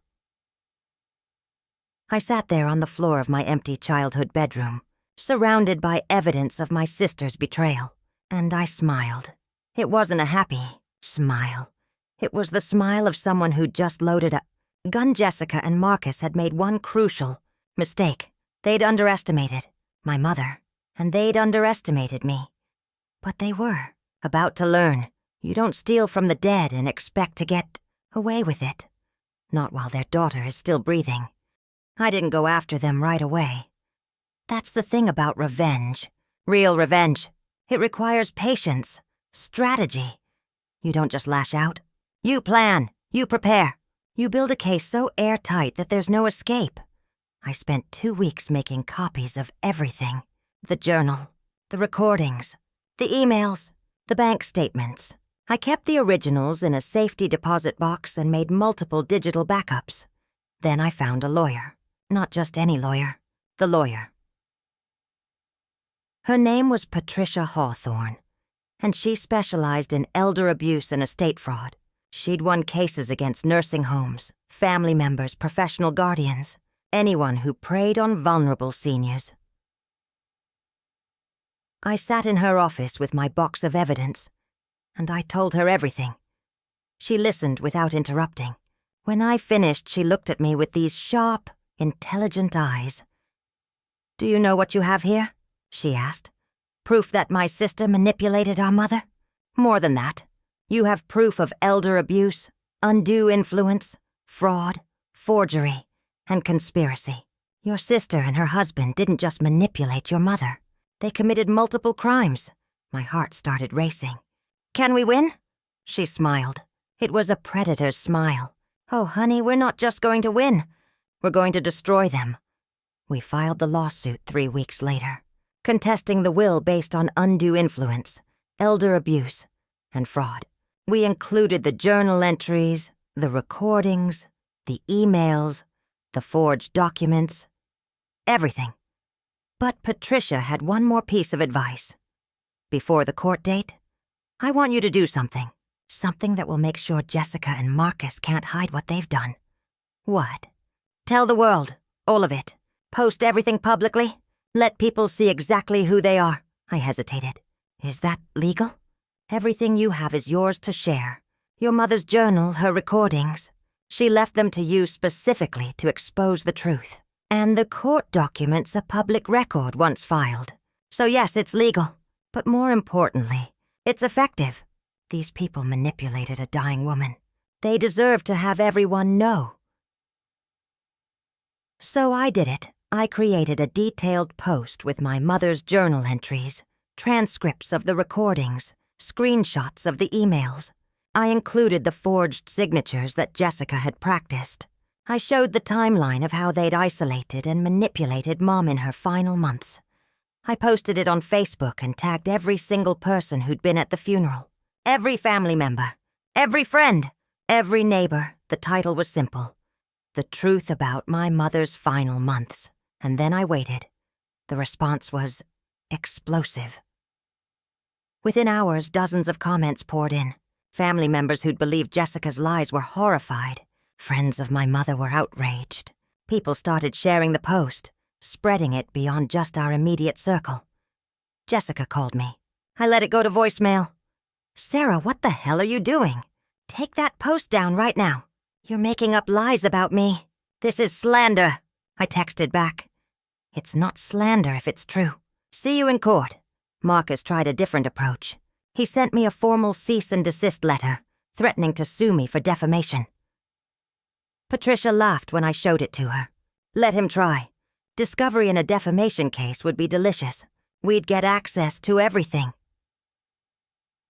I sat there on the floor of my empty childhood bedroom, surrounded by evidence of my sister's betrayal, and I smiled. It wasn't a happy smile. It was the smile of someone who'd just loaded a gun. Jessica and Marcus had made one crucial mistake. They'd underestimated my mother, and they'd underestimated me. But they were about to learn. You don't steal from the dead and expect to get away with it. Not while their daughter is still breathing. I didn't go after them right away. That's the thing about revenge. Real revenge. It requires patience, strategy. You don't just lash out. You plan. You prepare. You build a case so airtight that there's no escape. I spent 2 weeks making copies of everything. The journal, the recordings, the emails, the bank statements. I kept the originals in a safety deposit box and made multiple digital backups. Then I found a lawyer. Not just any lawyer. The lawyer. Her name was Patricia Hawthorne, and she specialized in elder abuse and estate fraud. She'd won cases against nursing homes, family members, professional guardians, anyone who preyed on vulnerable seniors. I sat in her office with my box of evidence, and I told her everything. She listened without interrupting. When I finished, she looked at me with these sharp, intelligent eyes. "Do you know what you have here?" she asked. "Proof that my sister manipulated our mother? More than that. You have proof of elder abuse, undue influence, fraud, forgery, and conspiracy. Your sister and her husband didn't just manipulate your mother. They committed multiple crimes." My heart started racing. "Can we win?" She smiled. It was a predator's smile. "Oh, honey, we're not just going to win. We're going to destroy them." We filed the lawsuit 3 weeks later, contesting the will based on undue influence, elder abuse, and fraud. We included the journal entries, the recordings, the emails, the forged documents, everything. But Patricia had one more piece of advice. "Before the court date, I want you to do something. Something that will make sure Jessica and Marcus can't hide what they've done." "What?" "Tell the world, all of it. Post everything publicly. Let people see exactly who they are." I hesitated. "Is that legal?" "Everything you have is yours to share. Your mother's journal, her recordings. She left them to you specifically to expose the truth. And the court documents a public record once filed. So yes, it's legal. But more importantly, it's effective. These people manipulated a dying woman. They deserve to have everyone know." So I did it. I created a detailed post with my mother's journal entries, transcripts of the recordings, screenshots of the emails. I included the forged signatures that Jessica had practiced. I showed the timeline of how they'd isolated and manipulated Mom in her final months. I posted it on Facebook and tagged every single person who'd been at the funeral. Every family member. Every friend. Every neighbor. The title was simple. The truth about my mother's final months. And then I waited. The response was explosive. Within hours, dozens of comments poured in. Family members who'd believed Jessica's lies were horrified. Friends of my mother were outraged. People started sharing the post, spreading it beyond just our immediate circle. Jessica called me. I let it go to voicemail. "Sarah, what the hell are you doing? Take that post down right now. You're making up lies about me. This is slander," I texted back. "It's not slander if it's true. See you in court." Marcus tried a different approach. He sent me a formal cease and desist letter, threatening to sue me for defamation. Patricia laughed when I showed it to her. Let him try. Discovery in a defamation case would be delicious. We'd get access to everything.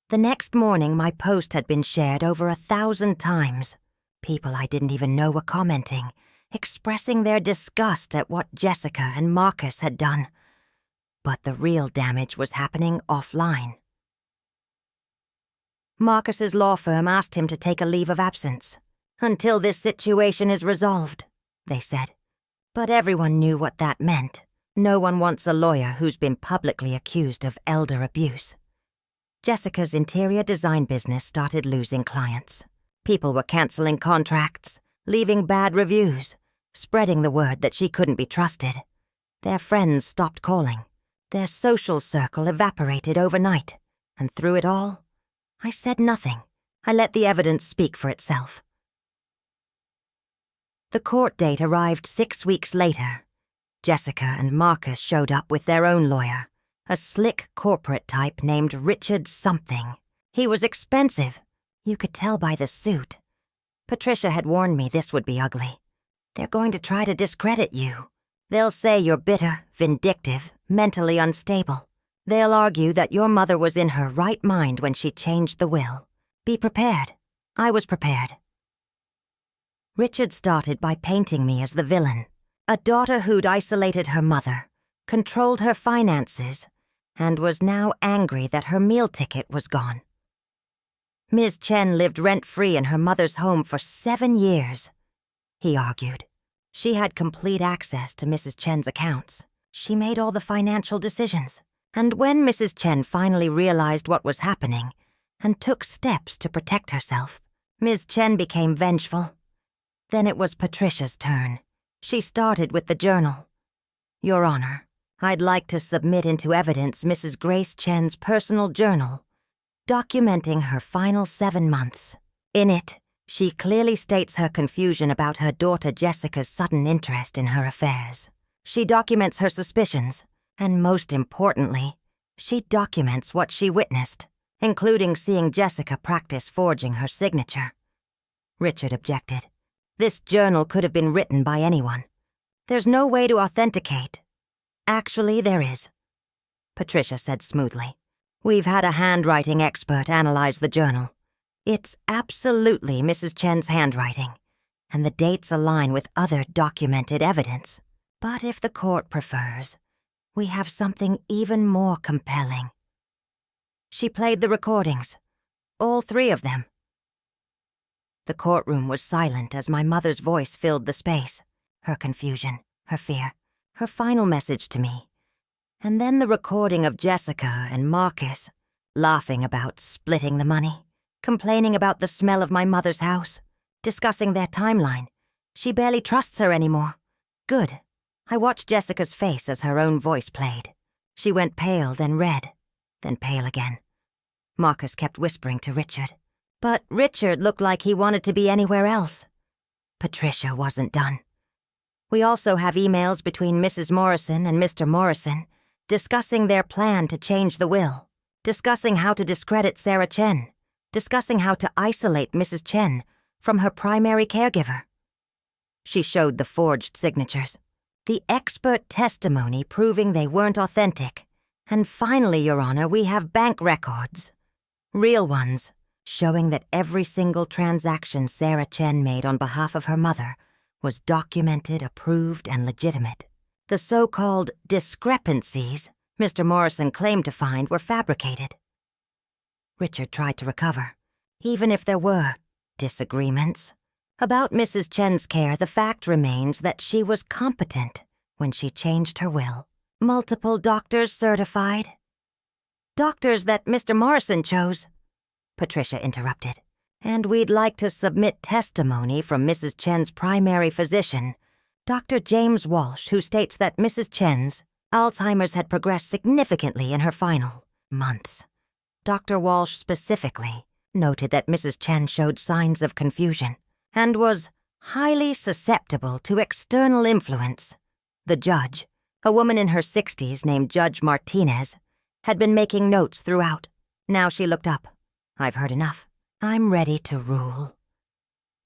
The next morning, my post had been shared over 1,000 times. People I didn't even know were commenting, expressing their disgust at what Jessica and Marcus had done. But the real damage was happening offline. Marcus's law firm asked him to take a leave of absence. "Until this situation is resolved," they said. But everyone knew what that meant. No one wants a lawyer who's been publicly accused of elder abuse. Jessica's interior design business started losing clients. People were canceling contracts, leaving bad reviews, spreading the word that she couldn't be trusted. Their friends stopped calling. Their social circle evaporated overnight. And through it all, I said nothing. I let the evidence speak for itself. The court date arrived 6 weeks later. Jessica and Marcus showed up with their own lawyer, a slick corporate type named Richard something. He was expensive. You could tell by the suit. Patricia had warned me this would be ugly. "They're going to try to discredit you. They'll say you're bitter, vindictive, mentally unstable. They'll argue that your mother was in her right mind when she changed the will. Be prepared." I was prepared. Richard started by painting me as the villain, a daughter who'd isolated her mother, controlled her finances, and was now angry that her meal ticket was gone. Ms. Chen lived rent-free in her mother's home for 7 years, he argued. She had complete access to Mrs. Chen's accounts. She made all the financial decisions. And when Mrs. Chen finally realized what was happening and took steps to protect herself, Ms. Chen became vengeful. Then it was Patricia's turn. She started with the journal. "Your Honor, I'd like to submit into evidence Mrs. Grace Chen's personal journal, documenting her final 7 months. In it, she clearly states her confusion about her daughter Jessica's sudden interest in her affairs. She documents her suspicions, and most importantly, she documents what she witnessed, including seeing Jessica practice forging her signature." Richard objected. "This journal could have been written by anyone. There's no way to authenticate." "Actually, there is," Patricia said smoothly. "We've had a handwriting expert analyze the journal. It's absolutely Mrs. Chen's handwriting, and the dates align with other documented evidence. But if the court prefers, we have something even more compelling." She played the recordings, all 3 of them. The courtroom was silent as my mother's voice filled the space, her confusion, her fear, her final message to me. And then the recording of Jessica and Marcus, laughing about splitting the money, complaining about the smell of my mother's house, discussing their timeline. She barely trusts her anymore. Good. I watched Jessica's face as her own voice played. She went pale, then red, then pale again. Marcus kept whispering to Richard. But Richard looked like he wanted to be anywhere else. Patricia wasn't done. We also have emails between Mrs. Morrison and Mr. Morrison discussing their plan to change the will, discussing how to discredit Sarah Chen, discussing how to isolate Mrs. Chen from her primary caregiver. She showed the forged signatures, the expert testimony proving they weren't authentic, and finally, Your Honor, we have bank records, real ones, showing that every single transaction Sarah Chen made on behalf of her mother was documented, approved, and legitimate. The so-called discrepancies Mr. Morrison claimed to find were fabricated. Richard tried to recover. Even if there were disagreements about Mrs. Chen's care, the fact remains that she was competent when she changed her will. Multiple doctors certified. Doctors that Mr. Morrison chose. Patricia interrupted. "And we'd like to submit testimony from Mrs. Chen's primary physician, Dr. James Walsh, who states that Mrs. Chen's Alzheimer's had progressed significantly in her final months. Dr. Walsh specifically noted that Mrs. Chen showed signs of confusion and was highly susceptible to external influence. The judge, a woman in her 60s named Judge Martinez, had been making notes throughout. Now she looked up. I've heard enough. I'm ready to rule."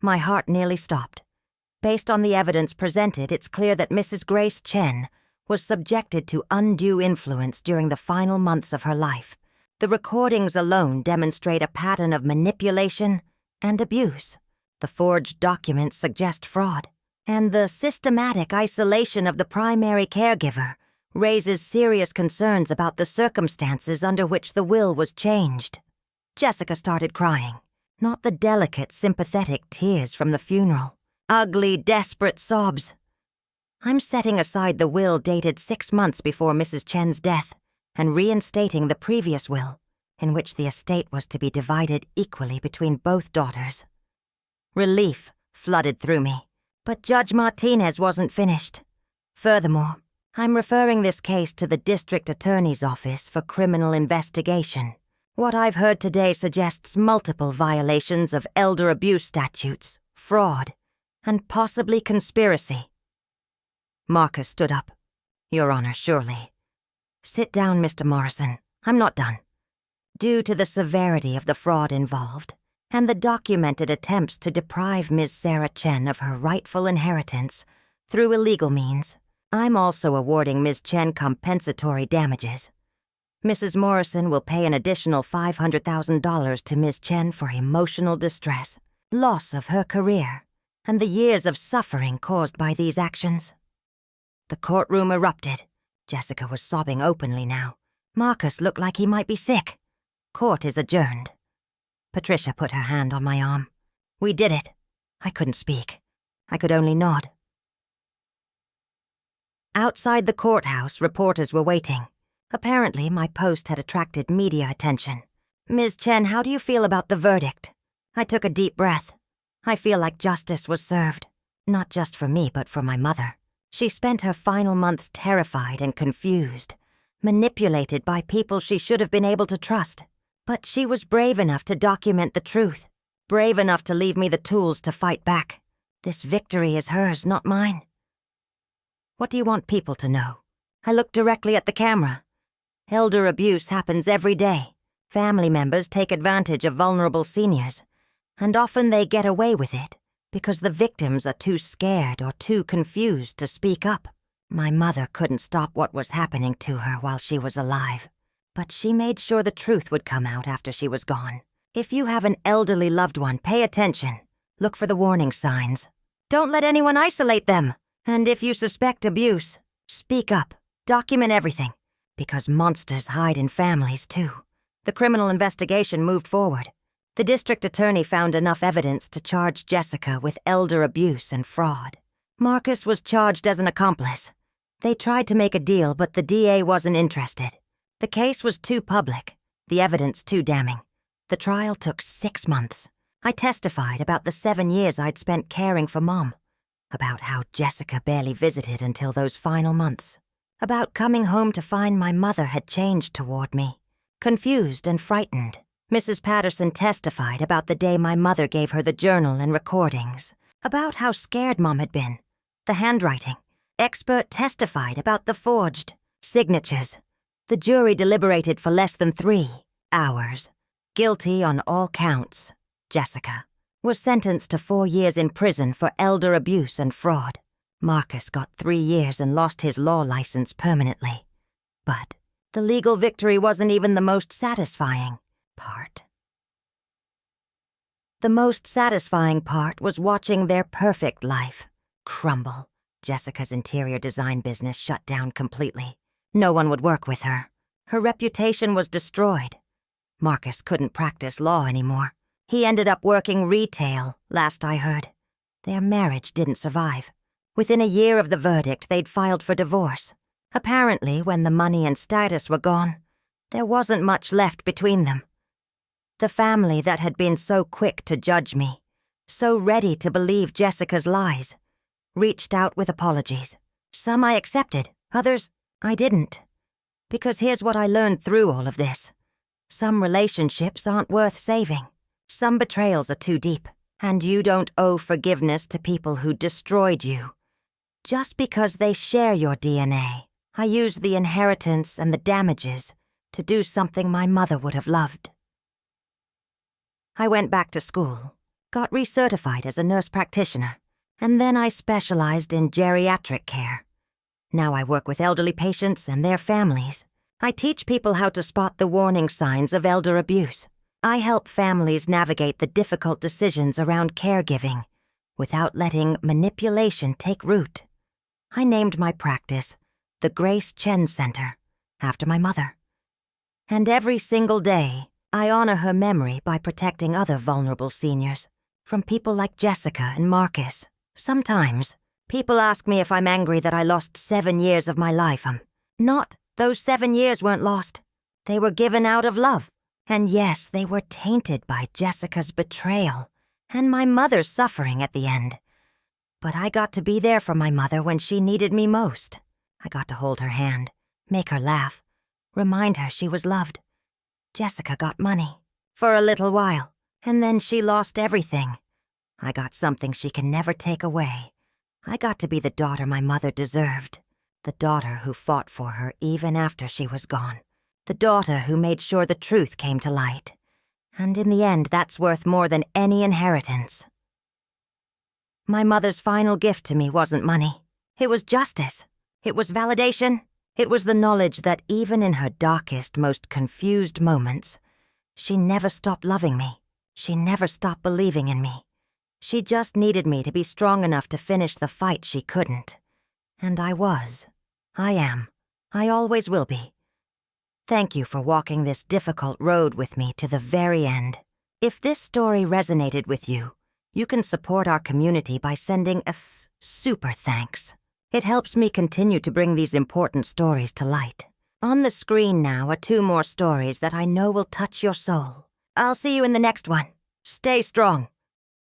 My heart nearly stopped. Based on the evidence presented, it's clear that Mrs. Grace Chen was subjected to undue influence during the final months of her life. The recordings alone demonstrate a pattern of manipulation and abuse. The forged documents suggest fraud, and the systematic isolation of the primary caregiver raises serious concerns about the circumstances under which the will was changed. Jessica started crying, not the delicate, sympathetic tears from the funeral. Ugly, desperate sobs. I'm setting aside the will dated 6 months before Mrs. Chen's death and reinstating the previous will, in which the estate was to be divided equally between both daughters. Relief flooded through me, but Judge Martinez wasn't finished. Furthermore, I'm referring this case to the District Attorney's Office for criminal investigation. What I've heard today suggests multiple violations of elder abuse statutes, fraud, and possibly conspiracy. Marcus stood up. "Your Honor, surely." "Sit down, Mr. Morrison. I'm not done." Due to the severity of the fraud involved and the documented attempts to deprive Ms. Sarah Chen of her rightful inheritance through illegal means, I'm also awarding Ms. Chen compensatory damages. Mrs. Morrison will pay an additional $500,000 to Ms. Chen for emotional distress, loss of her career, and the years of suffering caused by these actions. The courtroom erupted. Jessica was sobbing openly now. Marcus looked like he might be sick. Court is adjourned. Patricia put her hand on my arm. "We did it." I couldn't speak. I could only nod. Outside the courthouse, reporters were waiting. Apparently, my post had attracted media attention. "Ms. Chen, how do you feel about the verdict?" I took a deep breath. I feel like justice was served. Not just for me, but for my mother. She spent her final months terrified and confused, manipulated by people she should have been able to trust. But she was brave enough to document the truth, brave enough to leave me the tools to fight back. This victory is hers, not mine. "What do you want people to know?" I looked directly at the camera. Elder abuse happens every day. Family members take advantage of vulnerable seniors, and often they get away with it because the victims are too scared or too confused to speak up. My mother couldn't stop what was happening to her while she was alive, but she made sure the truth would come out after she was gone. If you have an elderly loved one, pay attention. Look for the warning signs. Don't let anyone isolate them. And if you suspect abuse, speak up. Document everything, because monsters hide in families too. The criminal investigation moved forward. The district attorney found enough evidence to charge Jessica with elder abuse and fraud. Marcus was charged as an accomplice. They tried to make a deal, but the DA wasn't interested. The case was too public, the evidence too damning. The trial took 6 months. I testified about the 7 years I'd spent caring for Mom, about how Jessica barely visited until those final months, about coming home to find my mother had changed toward me, confused and frightened. Mrs. Patterson testified about the day my mother gave her the journal and recordings, about how scared Mom had been, the handwriting. Expert testified about the forged signatures. The jury deliberated for less than 3 hours. Guilty on all counts. Jessica was sentenced to 4 years in prison for elder abuse and fraud. Marcus got 3 years and lost his law license permanently. But the legal victory wasn't even the most satisfying part. The most satisfying part was watching their perfect life crumble. Jessica's interior design business shut down completely. No one would work with her. Her reputation was destroyed. Marcus couldn't practice law anymore. He ended up working retail, last I heard. Their marriage didn't survive. Within a year of the verdict, they'd filed for divorce. Apparently, when the money and status were gone, there wasn't much left between them. The family that had been so quick to judge me, so ready to believe Jessica's lies, reached out with apologies. Some I accepted, others I didn't. Because here's what I learned through all of this. Some relationships aren't worth saving. Some betrayals are too deep, and you don't owe forgiveness to people who destroyed you. Just because they share your DNA, I used the inheritance and the damages to do something my mother would have loved. I went back to school, got recertified as a nurse practitioner, and then I specialized in geriatric care. Now I work with elderly patients and their families. I teach people how to spot the warning signs of elder abuse. I help families navigate the difficult decisions around caregiving without letting manipulation take root. I named my practice the Grace Chen Center, after my mother. And every single day, I honor her memory by protecting other vulnerable seniors from people like Jessica and Marcus. Sometimes, people ask me if I'm angry that I lost 7 years of my life. Not. Those 7 years weren't lost. They were given out of love. And yes, they were tainted by Jessica's betrayal and my mother's suffering at the end. But I got to be there for my mother when she needed me most. I got to hold her hand, make her laugh, remind her she was loved. Jessica got money, for a little while, and then she lost everything. I got something she can never take away. I got to be the daughter my mother deserved, the daughter who fought for her even after she was gone, the daughter who made sure the truth came to light. And in the end, that's worth more than any inheritance. My mother's final gift to me wasn't money. It was justice. It was validation. It was the knowledge that even in her darkest, most confused moments, she never stopped loving me. She never stopped believing in me. She just needed me to be strong enough to finish the fight she couldn't. And I was. I am. I always will be. Thank you for walking this difficult road with me to the very end. If this story resonated with you, you can support our community by sending a super thanks. It helps me continue to bring these important stories to light. On the screen now are 2 more stories that I know will touch your soul. I'll see you in the next one. Stay strong.